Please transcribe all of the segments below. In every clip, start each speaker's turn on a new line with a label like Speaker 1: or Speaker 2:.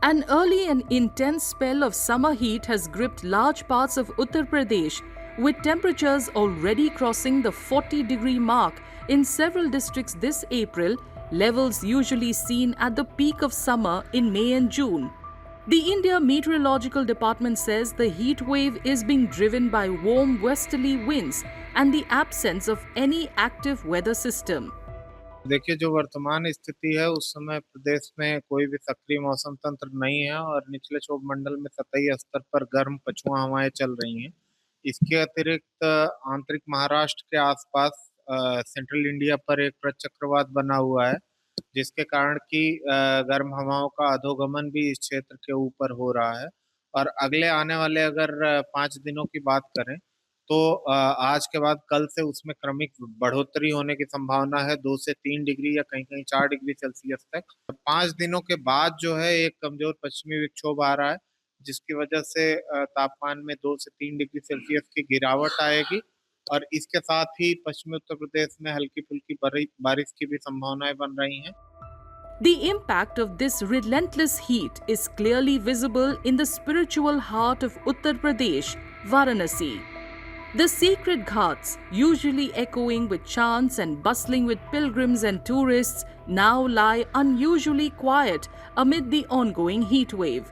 Speaker 1: An early and intense spell of summer heat has gripped large parts of Uttar Pradesh, with temperatures already crossing the 40-degree mark in several districts this April, levels usually seen at the peak of summer in May and June. The India Meteorological Department says the heat wave is being driven by warm westerly winds and the absence of any active weather system.
Speaker 2: देखिए, जो वर्तमान स्थिति है उस समय प्रदेश में कोई भी सक्रिय मौसम तंत्र नहीं है और निचले क्षोभ मंडल में सतही स्तर पर गर्म पछुआ हवाएं चल रही हैं। इसके अतिरिक्त आंतरिक महाराष्ट्र के आसपास सेंट्रल इंडिया पर एक प्रचक्रवात बना हुआ है, जिसके कारण कि गर्म हवाओं का अधोगमन भी इस क्षेत्र के ऊपर हो रहा है। और अगले आने वाले अगर 5 दिनों की बात करें तो आज के बाद कल से उसमें क्रमिक बढ़ोतरी होने की संभावना है, 2 से 3 डिग्री या कहीं कहीं 4 डिग्री सेल्सियस तक। 5 दिनों के बाद जो है एक कमजोर पश्चिमी विक्षोभ आ रहा है, जिसकी वजह से तापमान में 2 से 3 डिग्री सेल्सियस की गिरावट आएगी और इसके साथ ही पश्चिमी उत्तर प्रदेश में हल्की फुल्की बारिश की भी संभावनाएं बन रही हैं।
Speaker 1: The impact of this relentless heat is clearly visible in the spiritual heart of Uttar Pradesh, Varanasi. The sacred ghats, usually echoing with chants and bustling with pilgrims and tourists, now lie unusually quiet amid the ongoing heat wave.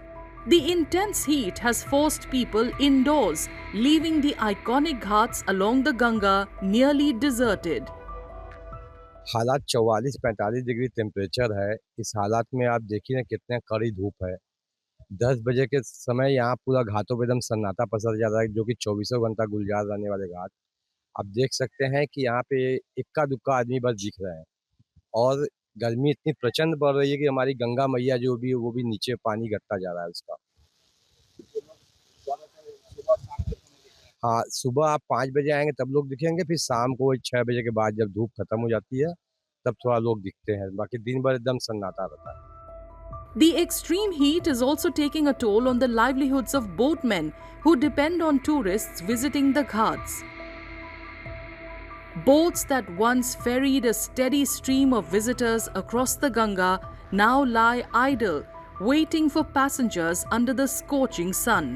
Speaker 1: The intense heat has forced people indoors, leaving the iconic ghats along the Ganga nearly deserted.
Speaker 3: हालात 44-45 degree temperature है। इस हालात में आप देखिए ना कितने कड़ी धूप है। 10 बजे के समय यहाँ पूरा घाटों पे एकदम सन्नाटा पसर जा रहा है, जो कि 24 घंटा गुलजार रहने वाले घाट। आप देख सकते हैं कि यहाँ पे इक्का दुक्का आदमी बस दिख रहे हैं और गर्मी इतनी प्रचंड बढ़ रही है कि हमारी गंगा मैया जो भी है वो भी नीचे पानी घटता जा रहा है उसका। हाँ, सुबह आप 5 बजे आएंगे तब लोग दिखेंगे, फिर शाम को 6 बजे के बाद जब धूप खत्म हो जाती है तब थोड़ा लोग दिखते हैं, बाकी दिन भर एकदम सन्नाटा रहता है।
Speaker 1: The extreme heat is also taking a toll on the livelihoods of boatmen who depend on tourists visiting the ghats. Boats that once ferried a steady stream of visitors across the Ganga now lie idle, waiting for passengers under the scorching sun.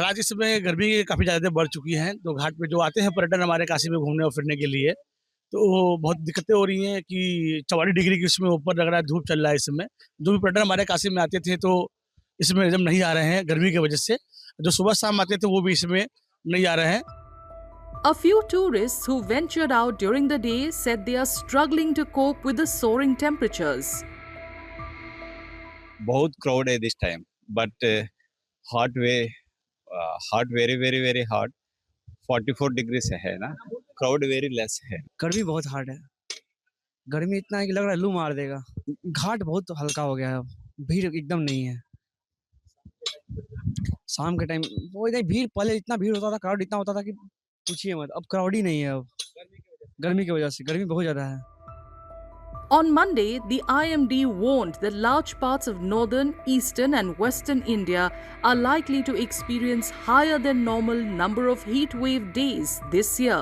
Speaker 4: आज इस समय गर्मी काफ़ी ज़्यादा बढ़ चुकी है, तो घाट पे जो आते हैं पर्यटन हमारे काशी में घूमने और फिरने के लिए, तो बहुत दिक्कतें हो रही हैं कि 44 डिग्री की इसमें ऊपर लग रहा है, धूप चल रहा है इस समय। जो भी पर्यटन हमारे काशी में आते थे तो इसमें एकदम नहीं आ रहे हैं गर्मी की वजह से। जो सुबह शाम आते थे वो भी इसमें नहीं आ रहे हैं।
Speaker 1: A few tourists who ventured out during the day said they are struggling to cope with the soaring temperatures.
Speaker 5: बहुत क्राउड है this time, but hot very hot 44 degree से है ना, क्राउड वेरी लेस है।
Speaker 6: गर्मी बहुत हार्ड है, गर्मी इतना है कि लग रहा है लू मार देगा। घाट बहुत हल्का हो गया है, भीड़ एकदम नहीं है। शाम के टाइम वो इतनी भीड़, पहले इतना भीड़ होता था, क्राउड इतना होता था कि पूछिए मत, अब क्राउड ही नहीं है। अब गर्मी की वजह से गर्मी बहुत ज़्यादा है।
Speaker 1: On Monday, the IMD warned that large parts of northern, eastern and western India are likely to experience higher than normal number of heat wave days this year.